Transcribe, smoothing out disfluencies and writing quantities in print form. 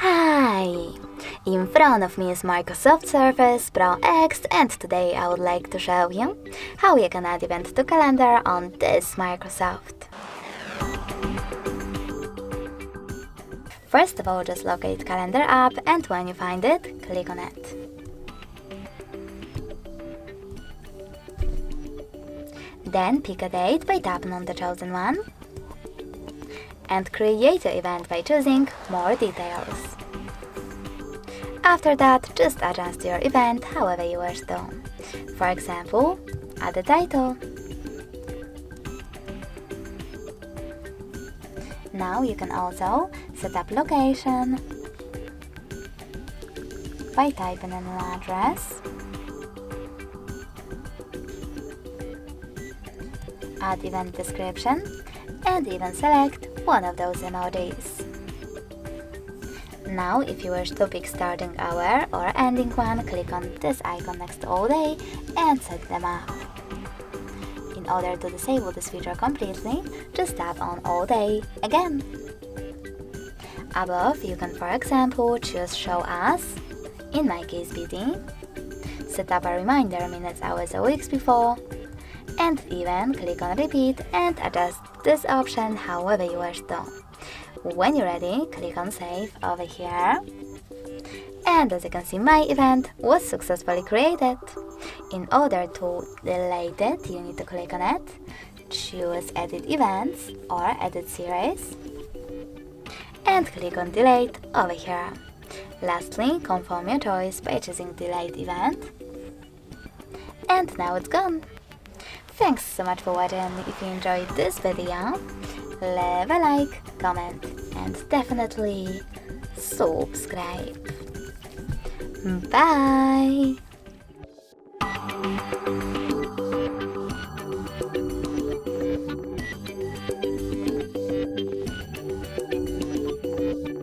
Hi! In front of me is Microsoft Surface Pro X, and today I would like to show you how you can add event to calendar on this Microsoft. First of all, just locate Calendar app, and when you find it, click on it. Then pick a date by tapping on the chosen one and create an event by choosing More Details. After that, just adjust your event however you wish to. For example, add a title. Now you can also set up location by typing in an address. Add event description and even select one of those emojis. Now, if you wish to pick starting hour or ending one, click on this icon next to all day and set them up. In order to disable this feature completely, just tap on all day again. Above, you can, for example, choose Show As, in my case BD, set up a reminder minutes, hours, or weeks before, and even click on Repeat and adjust this option however you wish to. When you're ready, click on Save over here. And as you can see, my event was successfully created. In order to delete it, you need to click on it, choose Edit Events or Edit Series, and click on Delete over here. Lastly, confirm your choice by choosing Delete Event. And now it's gone. Thanks so much for watching. If you enjoyed this video, leave a like, comment, and definitely subscribe. Bye!